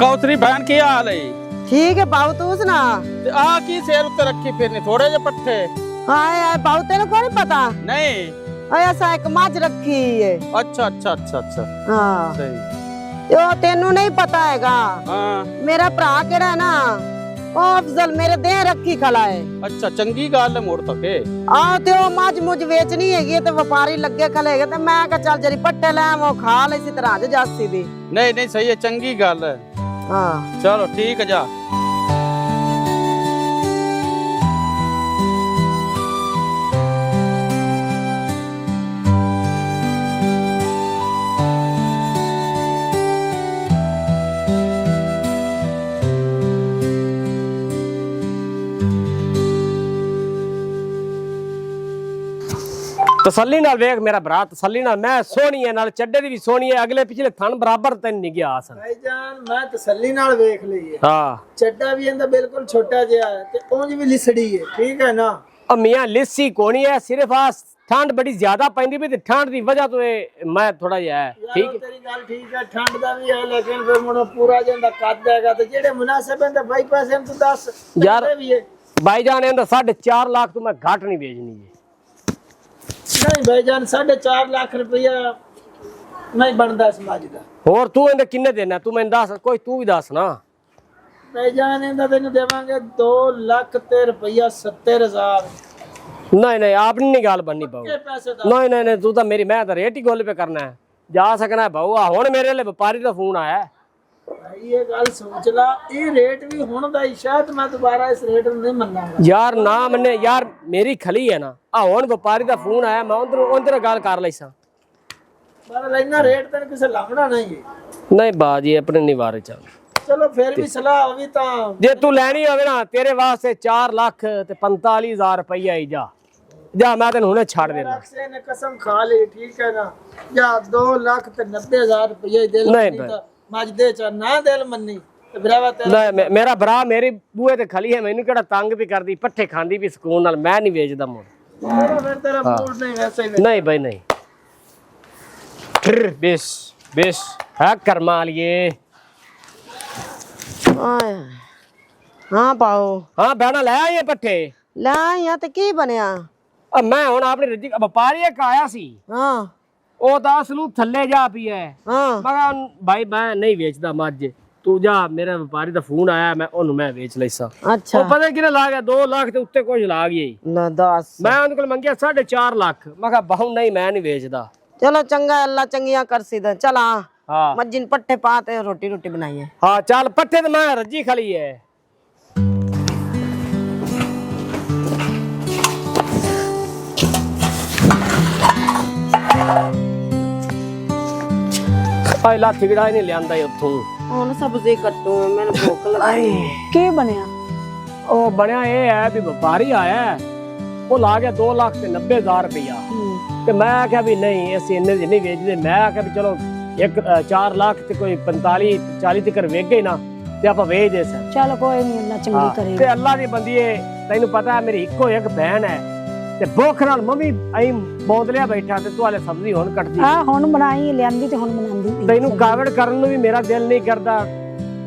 कौसरी बहन की हाल है? ठीक है बाबू तू सुना। आ की सेर उत्ते रखी फिरनी थोड़े जे पट्ठे? हाँ यार बाबू तेरे को नहीं पता? नहीं ऐसा एक मज रखी है। अच्छा अच्छा अच्छा अच्छा हाँ सही। यो तेनू नहीं पता हैगा। हाँ मेरा भरा केड़ा है ना ओ अफजल मेरे दे रखी खला है। अच्छा चंगी गल है मोड़ तक आ ते ओ मज मुझ बेचनी हैगी ते व्यापारी लगे खले ते मैं कहा चल जरी पट्टे ले वो खा ले इसी तरह जासी दी। नहीं नहीं सही है चंगी गल है। हाँ चलो ठीक है जा। तसल्ली नाल वेख मेरा भरा तसल्ली नाल मैं सोहनी है नाल चड्डे दी भी सोहनी है अगले पिछले थन बराबर तैन नहीं गया आसन भाईजान मैं तसल्ली नाल वेख लई है। हां चड्डा भी इंदा बिल्कुल छोटा जिहा है ते ओंज भी लिसड़ी है ठीक है ना। और मियां लिस्सी कोनी है सिर्फ आ ठंड बड़ी ज्यादा पैंदी भी ते ठंड दी वजह तो मैं थोड़ा जिहा है ठीक है। तेरी गल ठीक है ठंड दा भी है लेकिन फिर मुड़ पूरा जिंदा कद हैगा ते जेड़े मुनासिब हैं ते भाई पैसे तू दस यार भी है। भाईजान इंदा 4.5 लाख तो मैं घाट नहीं बेचनी है। नहीं भाईजान 4.5 लाख रुपया नहीं बनदा समाज दा। और तू इंदे किन्ने देना तू मैं दस कोई तू भी दस ना। भाईजान इंदा तेनु देवांगे 2 लाख ते रुपया 70,000। नहीं नहीं आपने नहीं गाल बननी पाऊ। पैसे दा नहीं नहीं नहीं तू तो मेरी मैं तो रेट ही गोल पे करना है जा सकना है भाऊ हुण मेरे लिए व्यापारी का फोन आया है। भाई ये गल सोच ला ये रेट भी हुण दा ही शायद मैं दोबारा इस रेट ਨੂੰ नहीं ਮੰਨਾਂਗਾ। यार ना मन्ने यार मेरी खली है ना आ हुण व्यापारी का फोन आया मैं उधर गल कर लईसा पर लेना रेट तन किसे लावना नहीं है। नहीं बाजी अपने निवारे चल चलो फिर भी सलाह होवी ता जे तू लेनी होवे ना तेरे वास्ते 4 लाख ते 45,000 रुपया ही जा जा मैं तेन हुणे छाड़ देना। रक्से ने कसम खा ली ठीक है ना या 2 लाख ते 90,000 रुपया दे नहीं भाई मज दे च ना दिल मन्नी ते भरावा तेरा नहीं मेरा भरा मेरी बूहे ते खली है मैनू केड़ा तंग भी करदी पट्ठे खांदी भी सुकून नाल मैं नहीं बेचदा मुड़। फिर तेरा मूड नहीं वैसे ही नहीं भाई नहीं फिर बेस बेस है कर्मा लिए। हाँ पाओ हाँ बहना ले आइए पट्ठे ला यहाँ ते की बनया। अब मैं हुण अपनी रजी व्यापारी एक आया सी हाँ ਉਹ ਤਾਂ ਅਸਲੂ ਥੱਲੇ ਜਾ ਪਿਆ हाँ ਮੈਂ ਕਿਹਾ ਭਾਈ ਮੈਂ ਨਹੀਂ ਵੇਚਦਾ ਮੱਝ ਤੂੰ ਜਾ ਮੇਰਾ ਵਪਾਰੀ ਦਾ ਫੋਨ ਆਇਆ ਮੈਂ ਉਹਨੂੰ ਮੈਂ ਵੇਚ ਲੈਸਾ। अच्छा ਉਹ ਪਤਾ ਕਿਨੇ ਲਾ ਗਿਆ 2 ਲੱਖ ਤੇ ਉੱਤੇ ਕੁਝ ਲਾ ਗਿਆ ना दस ਮੈਂ ਉਹਦੇ ਕੋਲ ਮੰਗਿਆ 4.5 ਲੱਖ ਮੈਂ ਕਿਹਾ ਬਹੁ ਨਹੀਂ ਮੈਂ ਨਹੀਂ ਵੇਚਦਾ। चलो चंगा अल्लाह चंगिया कर सीधा चल हाँ ਹਾਂ मज्जिन पट्टे पाते रोटी रोटी बनाइए। ਹਾਂ ਚੱਲ ਪੱਠੇ ਤੇ ਮੈਂ ਰੱਜੀ ਖਲੀ ਹੈ। ਆਈ ਲਾਠੀ ਗੜਾ ਨਹੀਂ ਲਿਆਂਦਾ ਉੱਥੋਂ ਹੁਣ ਸਬਜ਼ੀ ਕੱਟੂ ਮੈਨੂੰ ਭੁੱਖ ਲੱਗੀ। ਕੀ ਬਣਿਆ? ਉਹ ਬਣਿਆ ਇਹ ਹੈ ਵੀ ਵਪਾਰੀ ਆਇਆ ਉਹ ਲਾ ਗਿਆ 2 ਲੱਖ ਤੇ 90,000 ਰੁਪਇਆ ਤੇ ਮੈਂ ਆਖਿਆ ਵੀ ਨਹੀਂ ਅਸੀਂ ਇੰਨੇ ਦੀ ਨਹੀਂ ਵੇਚਦੇ। ਮੈਂ ਆਖਿਆ ਵੀ ਚਲੋ 4 ਲੱਖ ਤੇ ਕੋਈ 45 40 ਤੱਕ ਵੇਚ ਗਈ ਨਾ ਤੇ ਆਪਾਂ ਵੇਚ ਦੇ ਸਰ। ਚੱਲ ਕੋਈ ਨਹੀਂ ਅੱਲਾ ਚੰਗੀ ਕਰੇਗਾ। ਤੇ ਅੱਲਾ ਦੀ ਬੰਦੀਏ ਤੈਨੂੰ ਪਤਾ ਹੈ ਮੇਰੀ ਇੱਕੋ ਇੱਕ ਭੈਣ ਹੈ ਤੇ ਭੁੱਖ ਨਾਲ ਮੰਮੀ ਐਂ ਬੌਂਦਲਿਆ ਬੈਠਾ ਤੇ ਤੂੰ ਹਾਲੇ ਸਬਜ਼ੀ ਹੁਣ ਕੱਟਦੀ ਆ ਹੁਣ ਬਣਾਈ ਲਿਆਂਦੀ ਤੇ ਹੁਣ ਬਣਾਉਂਦੀ। ਤੈਨੂੰ ਕਾਵੜ ਕਰਨ ਨੂੰ ਵੀ ਮੇਰਾ ਦਿਲ ਨਹੀਂ ਕਰਦਾ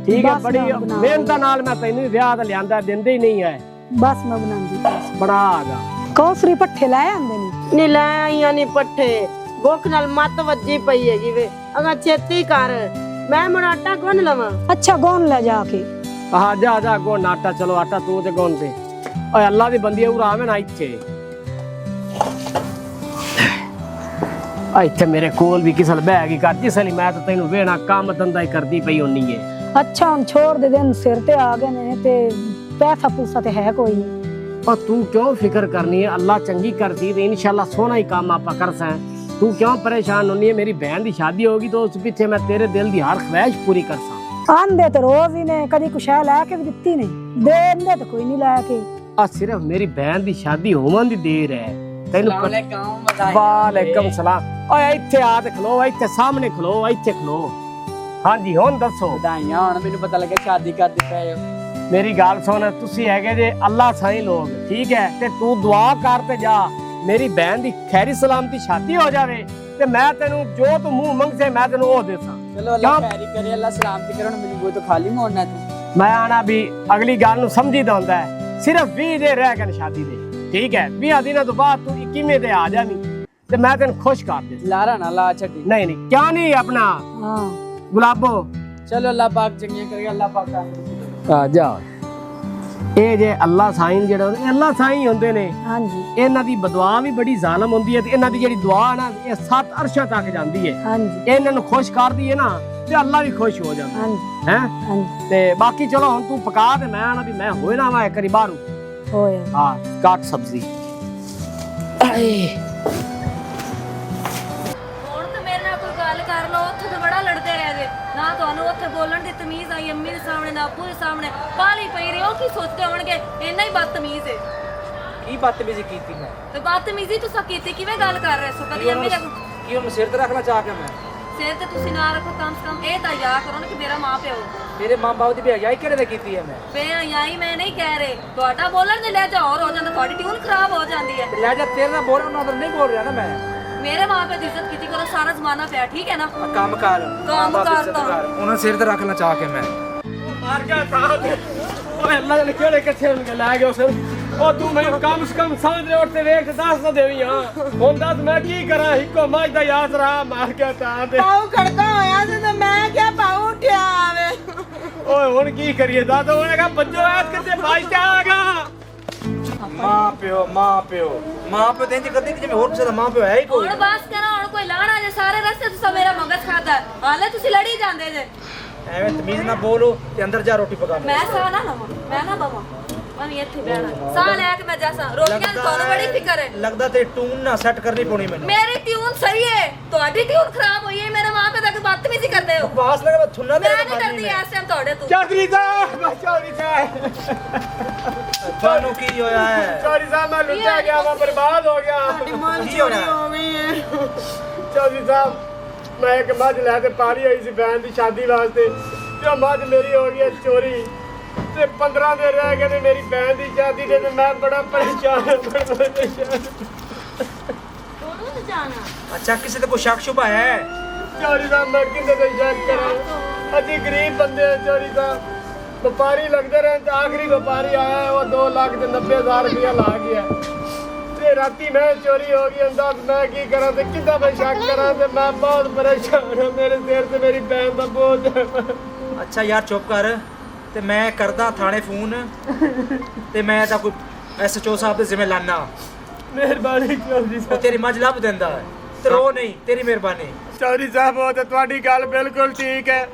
ਠੀਕ ਹੈ ਬਸ ਬੜੀ ਮੈਂ ਬਣਾ ਮਿਹਨਤਾਂ ਨਾਲ ਮੈਂ ਤੈਨੂੰ ਵਿਆਹ ਤਾਂ ਲਿਆਂਦਾ ਦਿੰਦੇ ਹੀ ਨਹੀਂ ਹੈ ਬਸ ਮੈਂ ਬਣਾਉਂਦੀ। ਬਣਾ ਆਗਾ ਕੌਸਰੀ ਪੱਠੇ ਲੈ ਆਂਦੇ ਨੇ ਨੀ ਲੈ ਆਈਆਂ ਨੀ ਪੱਠੇ ਭੁੱਖ ਨਾਲ ਮੱਤ ਵੱਜੀ ਪਈ ਹੈਗੀ ਵੇ ਅਗਾ ਛੇਤੀ ਕਰ ਮੈਂ ਮੁੜ ਆਟਾ ਗੁੰਨ ਲਵਾਂ। ਅੱਛਾ ਗੋਨ ਲੈ ਜਾ ਕੇ ਹਾਂ ਜਾ ਜਾ ਗੋਨ ਆਟਾ ਚਲੋ ਆਟਾ ਤੂੰ ਤੇ ਗੋਨ ਤੇ ਓਏ ਅੱਲਾ ਦੀ ਬੰਦੀ ਉਰਾ ਆਵੇਂ ਨਾ ਇੱਥੇ ਆ ਇੱਥੇ ਮੇਰੇ ਕੋਲ ਵੀ ਕਿਸਲ ਬਹਿ ਗਈ ਕਰ ਜਿਸ ਲਈ ਮੈਂ ਤਾਂ ਤੈਨੂੰ ਵੇਣਾ ਕੰਮ ਧੰਦਾ ਹੀ ਕਰਦੀ ਪਈ ਹੁੰਨੀ ਏ। ਅੱਛਾ ਹੁਣ ਛੋੜ ਦੇ ਦਿਨ ਸਿਰ ਤੇ ਆ ਗਏ ਨੇ ਤੇ ਪੈਸਾ ਪੂਸਾ ਤੇ ਹੈ ਕੋਈ ਨਹੀਂ। और तू क्यों फिक्र करनी है अल्लाह चंगी करती तो इंशाल्लाह सोना ही काम आप कर सकें। तू क्यों परेशान होनी है मेरी बहन की शादी होगी तो उस पीछे मैं तेरे दिल की हर ख्वाहिश पूरी कर सकता। आंदे तो रोज ही ने कदी कुछ है लैके भी दित्ती नहीं देंदे तो कोई नहीं लैके आ सिर्फ मेरी बहन की शादी होवन दी देर है तैनू वालेकुम सलाम। ओए इत्थे आ ते खलो इत्थे सामने खलो इत्थे खलो। हां जी हुन दसो ਵਧਾਈਆਂ ਹੁਣ ਮੈਨੂੰ ਪਤਾ ਲੱਗਾ ਸ਼ਾਦੀ ਕਰਦੇ ਪਏ ਹੋ। मेरी गाल सुन तुसी हैगे जे अल्लाह साईं लोग ठीक है ते तू दुआ कर ते जा मेरी बहन दी खैरी सलामती शादी हो जावे ते मैं तेनू जो तू मुंह मंगसे मैं तेनू ओ देसा। चलो अल्लाह खैर ही करे, अल्लाह सलामती करे। ਮੈਨੂੰ वो तो खाली मोड़ना तू। मैं आना भी अगली गल ਨੂੰ ਸਮਝੀਦਾ ਹੁੰਦਾ ਹੈ। ਸਿਰਫ 20 ਦੇ ਰਹਿ ਗਏ ਸ਼ਾਦੀ ਦੇ, ਠੀਕ ਹੈ? 20 ਦਿਨਾਂ ਤੋਂ ਬਾਅਦ ਤੂੰ 21ਵੇਂ ਤੇ ਆ ਜਾਵੀਂ ਤੇ ਮੈਂ ਤੈਨੂੰ ਖੁਸ਼ ਕਰ ਦੇ। लारा ना ला छड़ी। ਨਹੀਂ ਨਹੀਂ ਕਿਉਂ ਨਹੀਂ ਆਪਣਾ ਹਾਂ ਗੁਲਾਬੋ चलो अल्लाह पाक चंगियां करे, अल्लाह पाक ਆ ਜਾ। ਇਹ ਜੇ ਅੱਲਾ ਸਾਈਂ ਜਿਹੜਾ ਇਹ ਅੱਲਾ ਸਾਈਂ ਹੁੰਦੇ ਨੇ, ਹਾਂਜੀ ਇਹਨਾਂ ਦੀ ਬਦੁਆ ਵੀ ਬੜੀ ਜ਼ਾਲਮ ਹੁੰਦੀ ਹੈ ਤੇ ਇਹਨਾਂ ਦੀ ਜਿਹੜੀ ਦੁਆ ਨਾ ਇਹ 7 ਅਰਸ਼ਾਂ ਤੱਕ ਜਾਂਦੀ ਹੈ। ਹਾਂਜੀ ਇਹਨਾਂ ਨੂੰ ਖੁਸ਼ ਕਰਦੀ ਹੈ ਨਾ ਤੇ ਅੱਲਾ ਵੀ ਖੁਸ਼ ਹੋ ਜਾਂਦਾ ਹਾਂਜੀ ਹੈ। ਹਾਂਜੀ ਤੇ ਬਾਕੀ ਚਲੋ ਹੁਣ ਤੂੰ ਪਕਾ ਤੇ ਮੈਂ ਆਣਾ ਵੀ ਮੈਂ ਹੋਏ ਨਾ ਵਾ ਇੱਕ ਵਾਰੀ ਬਾਹਰੋਂ। ਹੋਇਆ ਹਾਂ ਕੱਟ ਸਬਜ਼ੀ। ਹੁਣ ਤੇ ਮੇਰੇ ਨਾਲ ਕੋਈ ਗੱਲ ਕਰ ਲਓ, ਉੱਥੇ ਤੇ ਬੜਾ ਲੜਦੇ ਰਹੇ ਜੇ ਨਾ। ਤੁਹਾਨੂੰ ਉੱਥੇ ਬੋਲਣ ਦੀ ਤਮੀਜ਼ ਆਈ, ਅੰਮੀ ਦੇ ਸਾਹਮਣੇ ਨਾ ਅੱਬੂ ਦੇ ਸਾਹਮਣੇ ਪਾਲੀ ਪਈ ਰਹੀ। ਉਹ ਕੀ ਸੋਚਦੇ ਹੋਣਗੇ ਇੰਨਾ ਹੀ ਬਦਤਮੀਜ਼ ਹੈ। ਕੀ ਬਦਤਮੀਜ਼ੀ ਕੀਤੀ ਮੈਂ? ਤੇ ਬਦਤਮੀਜ਼ੀ ਤੁਸੀਂ ਕੀਤੀ ਕਿਵੇਂ ਗੱਲ ਕਰ ਰਹੇ ਸੋ? ਕਦੀ ਅੰਮੀ ਦਾ ਕੀ ਉਹਨੂੰ ਸਿਰ ਤੇ ਰੱਖਣਾ ਚਾਹ ਕੇ ਮੈਂ? ਸਿਰ ਤੇ ਤੁਸੀਂ ਨਾ ਰੱਖੋ, ਕਮ ਸੇ ਕਮ ਇਹ ਤਾਂ ਯਾਦ ਕਰੋ ਨਾ ਕਿ ਮੇਰਾ ਮਾਂ ਪਿਓ। ਮੇਰੇ ਮਾਂ ਬਾਪ ਦੀ ਬੇਹਯਾਈ ਕਿਹੜੇ ਨੇ ਕੀਤੀ ਹੈ ਮੈਂ? ਬੇਹਯਾਈ ਮੈਂ ਨਹੀਂ ਕਹਿ ਰਹੇ, ਤੁਹਾਡਾ ਬੋਲਣ ਦੇ ਲਹਿਜਾ ਹੋਰ ਹੋ ਜਾਂਦਾ, ਤੁਹਾਡੀ ਟਿਊਨ ਖਰਾਬ ਹੋ ਜਾਂਦੀ ਹੈ। ਲੈ ਜਾ ਤੇਰੇ ਨਾਲ ਬੋਲ, ਉਹਨਾਂ ਨਾਲ ਨਹੀਂ ਬੋਲ ਰਿਹਾ ਨਾ ਮੈਂ। ਮੇਰੇ ਮਾਂ ਪਿਓ ਦੀ ਇੱਜ਼ਤ ਕੀਤੀ ਕਰੋ, ਸਾਰਾ ਜ਼ਮਾਨਾ ਪਿਆ, ਠੀਕ ਹੈ ਨਾ? ਆ ਕੰਮ ਕਰ, ਕੰਮ ਮਾਂ ਬਾਪ ਦੀ ਇੱਜ਼ਤ ਕਰਤਾ। ਕਰ। ਉਹਨਾਂ ਸਿਰ ਤੇ ਰੱਖਣਾ ਚਾਹ ਕੇ ਮੈਂ। ਮਾਰ ਗਿਆ ਸਾਥ ਓਏ ਅੱਲਾ ਨੇ ਕਿਹੜੇ ਕਿੱਥੇ ਉਹਨੂੰ ਲੈ ਗਿਆ ਉਸ ਉਹ ਤੂੰ ਮੈਨੂੰ ਕਮ ਸੇ ਕਮ ਸਮਝ ਲੈ ਉੱਤੇ ਵੇਖ ਦੱਸ ਤਾਂ ਦੇਵੀ ਹਾਂ। ਹੁਣ ਦੱਸ ਮੈਂ ਕੀ ਕਰਾਂ? ਇੱਕੋ ਮੱਝ ਦਾ ਯਾਦ ਰਹਾ ਮਾਰ ਗਿਆ ਤਾਂ ਤੇ ਪਾਉ ਖੜਕਾ ਹੋਇਆ ਸੀ ਤੇ ਮੈਂ ਕਿਹਾ ਪਾਉ ਉੱਠਿਆ ਆਵੇ। ਓਏ ਹੁਣ ਕੀ ਕਰੀਏ? ਦੱਸ ਉਹਨੇ ਕਹਾ ਬੱਜੋ ਐਸ ਕਿੱਥੇ ਬਾਈਚਾ ਆਗਾ। ਮਾਂ ਪਿਓ ਤੇ ਇੰਜ ਕਰਦੇ ਕਿ ਜਿਵੇਂ ਹੋਰ ਕਿਸੇ ਦਾ ਮਾਂ ਪਿਓ ਹੈ ਹੀ ਕੋਈ। ਹੁਣ ਬਸ ਕਰੋ, ਹੁਣ ਕੋਈ ਲਾਣਾ ਜੇ ਸਾਰੇ ਰਸਤੇ ਤੁਸੀਂ ਮੇਰਾ ਮਗਜ ਖਾਦਾ, ਹਾਲੇ ਤੁਸੀਂ ਲੜੀ ਜਾਂਦੇ ਜੇ। ਐਵੇਂ ਤਮੀਜ਼ ਨਾਲ ਬੋਲੋ ਤੇ ਅੰਦਰ ਜਾ ਰੋਟੀ ਪਕਾ ਲੈ। ਮੈਂ ਸਾਹ ਨਾ ਲਵਾਂ, ਮੈਂ ਨਾ ਬਵਾਂ, ਮੈਂ ਵੀ ਇੱਥੇ ਬਹਿਣਾ। ਸਾਹ ਲੈ ਕੇ ਮੈਂ ਜਾਸਾਂ, ਰੋਟੀਆਂ ਦੀ ਤੁਹਾਨੂੰ ਬੜੀ ਫਿਕਰ ਹੈ। ਲੱਗਦਾ ਤੇ ਟੂਨ ਨਾ ਸੈੱਟ ਕਰਨੀ ਪਉਣੀ ਮੈਨੂੰ। ਮੇਰੀ ਟਿਊਨ ਸਹੀ ਹੈ, ਤੁਹਾਡੀ ਟਿਊਨ ਖਰਾਬ ਹੋਈ ਹੈ। ਮੇਰੇ ਮਾਂ ਪਿਓ ਤੱਕ ਬਦਤਮੀਜ਼ੀ ਕਰਦੇ ਹੋ। ਬਾਸ ਲਗਾ ਮੈਂ ਥੁੰਨਾ ਮੈਂ ਤੇਰੇ ਨਹੀਂ ਕਰਦੀ ਇਸ ਟਾਈਮ ਤੁਹਾਡੇ ਤੋਂ। ਚੌਧਰੀ ਸਾਹਿਬ ਤੁਹਾਨੂੰ ਕੀ ਹੋਇਆ ਹੈ? ਚੌਧਰੀ ਸਾਹਿਬ ਮੈਂ ਲੁੱਟਿਆ ਗਿਆ ਮੈਂ ਬਰਬਾਦ ਹੋ ਗਿਆ। ਕੀ ਹੋਇਆ? ਚੌਧਰੀ ਸਾਹਿਬ ਮੈਂ ਇੱਕ ਮੱਝ ਲੈ ਕੇ ਪਾਲੀ ਆਈ ਸੀ ਬੈਨ ਦੀ ਸ਼ਾਦੀ ਵਾਸਤੇ ਤੇ ਉਹ ਮੱਝ ਮੇਰੀ ਹੋ ਗਈ ਹੈ ਚੋਰੀ ਤੇ 15 ਦਿਨ ਰਹਿ ਗਏ ਨੇ ਮੇਰੀ ਬੈਨ ਦੀ ਸ਼ਾਦੀ ਦੇ ਤੇ ਮੈਂ ਬੜਾ ਪਰੇਸ਼ਾਨ ਹਾਂ। ਦੋਨੋਂ ਤੇ ਜਾਣਾ। ਅੱਛਾ ਕਿਸੇ ਤੇ ਕੋਈ ਸ਼ੱਕ ਸ਼ੁਬਾ ਹੈ? ਚੌਧਰੀ ਸਾਹਿਬ ਮੈਂ ਕਿੰਨੇ ਤੇ ਸ਼ੱਕ ਕਰਾਂ? ਅਸੀਂ ਗਰੀਬ ਬੰਦੇ ਹਾਂ ਚੌਧਰੀ ਸਾਹਿਬ। ਵਪਾਰੀ ਲੱਗਦੇ ਰਹੇ ਤੇ ਆਖਰੀ ਵਪਾਰੀ ਆਇਆ ਉਹ 2,90,000 ਰੁਪਇਆ ਲਾ ਗਿਆ ਤੇ ਰਾਤੀ ਮੈਂ ਚੋਰੀ ਹੋ ਗਈ। ਅੰਦਾਜ਼ ਮੈਂ ਕੀ ਕਰਾਂ ਤੇ ਕਿੱਦਾਂ ਮੈਂ ਸ਼ੱਕ ਕਰਾਂ ਤੇ ਮੈਂ ਬਹੁਤ ਪਰੇਸ਼ਾਨ ਹਾਂ। ਮੇਰੇ ਸਿਰ ਤੇ ਮੇਰੀ ਭੈਣ ਦਾ ਬੋਝ ਹੈ। ਅੱਛਾ ਯਾਰ ਚੁੱਪ ਕਰ ਤੇ ਮੈਂ ਕਰਦਾ ਥਾਣੇ ਫੋਨ ਤੇ ਮੈਂ ਤਾਂ ਕੋਈ ਐਸਐਚਓ ਸਾਹਿਬ ਦੇ ਜ਼ਿੰਮੇ ਲਾਨਾ। ਮਿਹਰਬਾਨੀ ਚੌਧਰੀ ਉਹ ਸਾਹਿਬ। ਤੇਰੀ ਮੱਝ ਲੱਭ ਦਿੰਦਾ ਹੈ ਤੇ ਰੋ ਨਹੀਂ, ਤੇਰੀ ਮਿਹਰਬਾਨੀ। ਚੌਧਰੀ ਸਾਹਿਬ ਉਹ ਤੇ ਤੁਹਾਡੀ ਗੱਲ ਬਿਲਕੁਲ ਠੀਕ ਹੈ।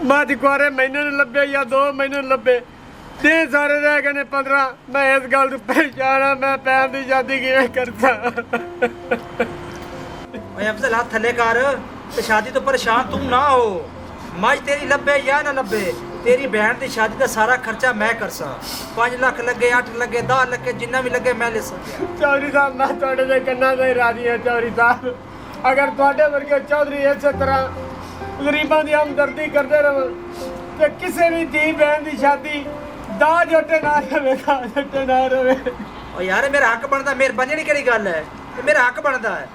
ਮੱਝ ਕੁਆਰੇ ਮੈਨੂੰ ਨੂੰ ਲੱਭੇ ਜਾਂ 2 ਮਹੀਨੇ ਨੂੰ ਲੱਭੇ ਤੇ ਸਾਰੇ ਰਹਿ ਗਏ ਨੇ 15। ਮੈਂ ਇਸ ਗੱਲ ਤੋਂ ਪਰੇਸ਼ਾਨ ਹਾਂ। ਮੈਂ ਭੈਣ ਦੀ ਸ਼ਾਦੀ ਕਿਵੇਂ ਕਰਦਾ? ਓਏ ਅਫਜ਼ਲ ਹੱਥ ਥੱਲੇ ਕਰ ਤੇ ਸ਼ਾਦੀ ਤੋਂ ਪਰੇਸ਼ਾਨ ਤੂੰ ਨਾ ਹੋ। ਮੱਝ ਤੇਰੀ ਲੱਭੇ ਜਾਂ ਨਾ ਲੱਭੇ, ਤੇਰੀ ਭੈਣ ਦੀ ਸ਼ਾਦੀ ਦਾ ਸਾਰਾ ਖਰਚਾ ਮੈਂ ਕਰਸਾਂ। 5 ਲੱਖ ਲੱਗੇ, 8 ਲੱਗੇ, 10 ਲੱਗੇ, ਜਿੰਨਾ ਵੀ ਲੱਗੇ ਮੈਂ ਲੈ ਸਕਦਾ। ਚੌਧਰੀ ਸਾਹਿਬ ਮੈਂ ਤੁਹਾਡੇ ਦੇ ਕੰਨਾਂ ਤੇ ਰਾਜੀ ਹਾਂ। ਚੌਧਰੀ ਸਾਹਿਬ ਅਗਰ ਤੁਹਾਡੇ ਵਰਗੇ ਚੌਧਰੀ ਇਸੇ ਤਰ੍ਹਾਂ ਗਰੀਬਾਂ ਦੀ ਹਮਦਰਦੀ ਕਰਦੇ ਰਹੋ ਤੇ ਕਿਸੇ ਵੀ ਧੀ ਭੈਣ ਦੀ ਸ਼ਾਦੀ ਦਾ ਜੋਟੇ ਨਾ ਰਵੇ, ਦਾ ਜੋਟੇ ਨਾ ਰਵੇ। ਓ ਯਾਰ ਮੇਰਾ ਹੱਕ ਬਣਦਾ, ਮਿਹਰਬਾਨੀ ਕਿਹੜੀ ਗੱਲ ਹੈ? ਇਹ ਮੇਰਾ ਹੱਕ ਬਣਦਾ ਹੈ।